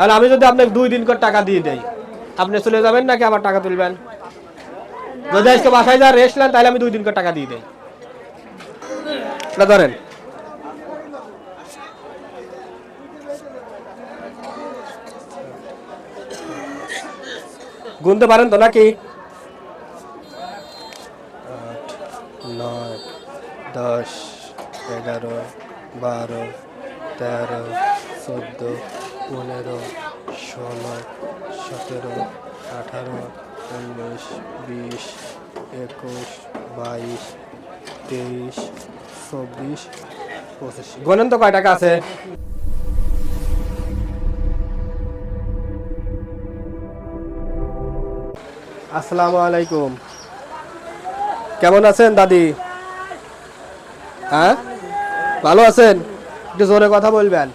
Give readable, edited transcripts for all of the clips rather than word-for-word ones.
আর আমি যদি আপনাকে 2 দিন করে টাকা দিয়ে দেই, আপনি চলে যাবেন নাকি আমার টাকা তুলবেন? যদি আজকে বাসায় যা রেস্ট নেন তাহলে আমি 2 দিন করে টাকা দিয়ে দেই। এটা ধরেন। গুনতে পারেন তো নাকি? 8, 9, 10, 11, 12, 13, 14, 15, 16, 17, 18, 19, 20, 21, 22, 23, 24, 25। গণেন তো কয় টাকা আছে? আসসালামু আলাইকুম। কেমন আছেন দাদি? হ্যাঁ, ভালো আছেন? একটু জোরে কথা বলবেন।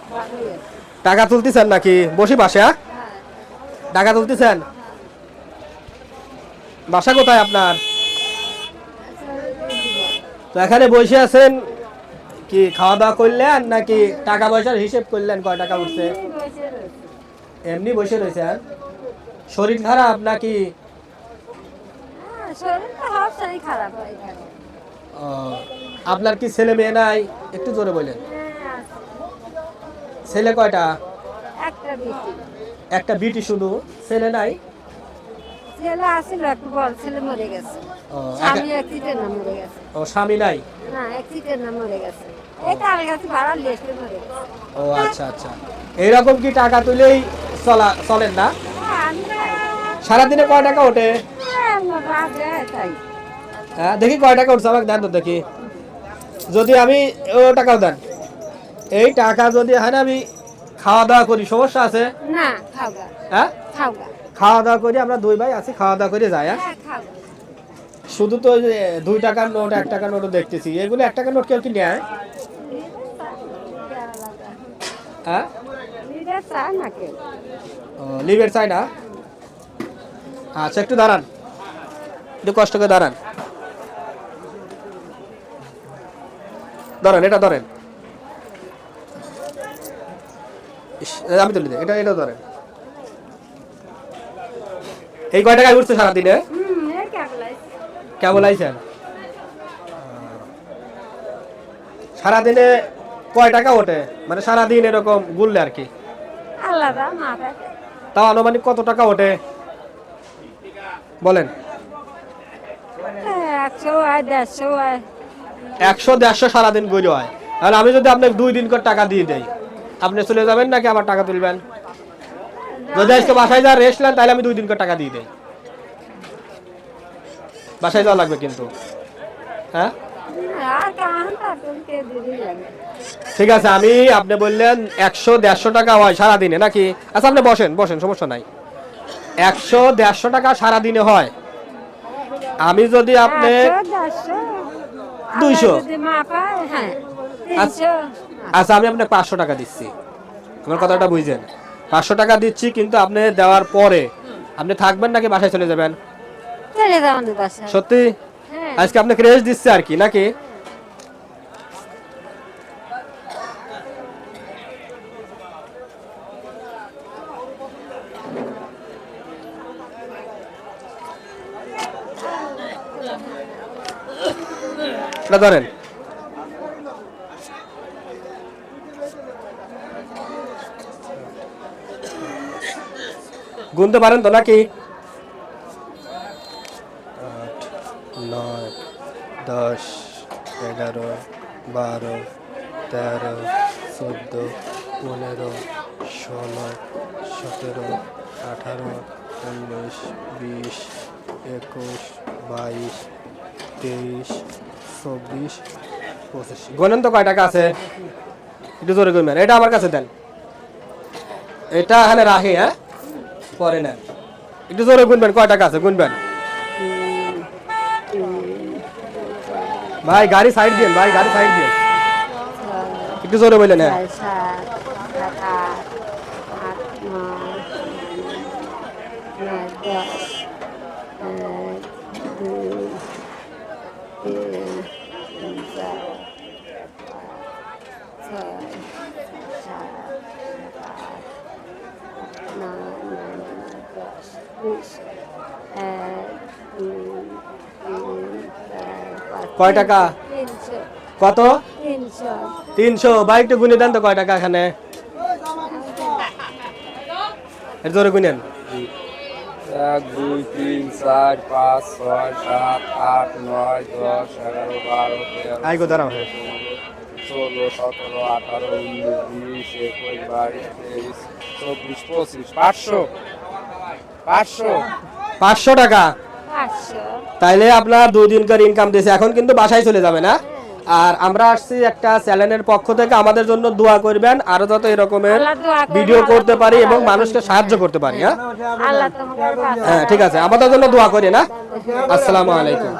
টাকা তুলতেছেন নাকি? বসি বাসা? টাকা তুলতেছেন? বাসা কোথায় আপনার? তো এখানে বসে আছেন কি খাওয়া দাওয়া করলেন নাকি টাকা পয়সার হিসেব করলেন কয় টাকা উঠছে? এমনি বসে রয়েছেন? শরীর খারাপ নাকি? ও, আপনার কি ছেলে মেয়ে নাই? একটু জোরে বলেন। ছেলে কয়টা? একটা বিটি শুধু, ছেলে নাই? ছেলে আছিল, একটু বড় ছেলে মরে গেছে। ও, স্বামী অ্যাক্সিডেন্টে মরে গেছে। ও স্বামী নাই? না, অ্যাক্সিডেন্টে মরে গেছে। এই তার কাছে ভাড়া লেসে মরে গেছে। ও আচ্ছা আচ্ছা। এইরকম কি টাকা তুলেই চলেন না? সারাদিনে কয় টাকা ওঠে? হ্যাঁ, দেখি কয় টাকা উঠছে আমাকে দেন তো দেখি। যদি আমি ও টাকাও দেন, এই টাকা যদি হয় না আমি খাওয়া দাওয়া করি, সমস্যা আছে? না, খাওগা। হ্যাঁ, খাওগা। খাওয়া দাওয়া করি, আমরা 2 ভাই আছি, খাওয়া দাওয়া করে যাই। হ্যাঁ, হ্যাঁ, খাওগা। শুধু তো ওই যে 2 টাকার নোট 1 টাকার নোটও দেখতেছি, এগুলো 1 টাকার নোট কেউ কি নেয়? হ্যাঁ, লিডার চায় না কেউ। ও লিভের চাই না। আচ্ছা একটু দাঁড়ান, একটু কষ্ট করে দাঁড়ান। ধরেন, এটা ধরেন। ইস, আমি তুলে দিই, এটা এটাও ধরেন। এই কয় টাকায় উঠছে সারাদিনে? এই কেবলাই। কেমন আইছেন? সারাদিনে কয় টাকা ওঠে, মানে সারাদিন এরকম গুনলে আর কি? আলাদা মাথায়। তাও আনুমানিক কত টাকা ওঠে বলেন? 100 হয়, 150 হয়। 100-150 সারাদিন গড়ি হয়। আর আমি যদি আপনাকে 2 দিন করে টাকা দিয়ে দেই, আপনি চলে যাবেন নাকি আমার টাকা তুলবেন? যদি আজকে বাসায় যা রেস্ট নেন তাহলে আমি 2 দিন করে টাকা দিয়ে দেই। বাসায় যাওয়া লাগবে কিন্তু। হ্যাঁ, আর কাহান তারপরে দিদি লাগে। ঠিক আছে। আপনি বললেন 100-150 টাকা হয় সারাদিনে নাকি? আচ্ছা আপনি বসেন বসেন, সমস্যা নাই। 100-150 টাকা সারাদিনে হয়। আমি যদি আপনি 100, 150 200, যদি মা পায়, হ্যাঁ, আচ্ছা 300। আচ্ছা, আমি আপনাকে 500 টাকা দিচ্ছি। আমার কথাটা বুঝছেন? 500 টাকা দিচ্ছি, কিন্তু আপনি দেওয়ার পরে আপনি থাকবেন নাকি বাসায় চলে যাবেন? চলে যাও আমাদের বাসায়। সত্যি? হ্যাঁ। আজকে আপনাকে রেস্ট দিচ্ছে আর কি নাকি? এটা ধরেন। গুনতে পারেন তো নাকি? 8, 9, 10, 11, 12, 13, 14, 15, 16, 17, 18, 19, 20, 21, 22, 23, 24, 25। গণেন তো কয় টাকা আছে? একটু জোরে গুনবেন। এটা আমার কাছে দেন, এটা এখানে রাখি। হ্যাঁ, পরে নেন। একটু জোরে গুনবেন, কয় টাকা আছে গুনবেন। ভাই গাড়ি সাইড দিন, ভাই গাড়ি সাইড দিন, একটু জোরে বললেন। হ্যাঁ, 6, 7, 8, 9, 10, 1, 2, 3, 4, 5, 6, 7, 8, কয় টাকা? 300 কত? 300 300। ভাই একটু গুনে দেন তো কয় টাকা এখানে? এর জোরে গুনেন। 1 2 3 4 5 6 7 8 9 10 11 12 13 আই গো দাঁড়াও, হ্যাঁ। 16 17 18 19 20 21 22 23 24 25 500 500 টাকা। 500 তাইলে আপনার 2 দিনকার ইনকাম দিয়েছে, এখন কিন্তু বাসায় চলে যাবে না। আর আমরা আসছি একটা চ্যানেলের পক্ষ থেকে, আমাদের জন্য দোয়া করবেন, আরো যত এরকমের আল্লাহ দোয়া করবেন, ভিডিও আল্লাহ করতে পারি এবং তোমাকে মানুষকে সাহায্য করতে পারি। হ্যাঁ আল্লাহ তোমাকে হ্যাঁ ঠিক আছে, আমাদের জন্য দোয়া করি না। আসসালামু আলাইকুম।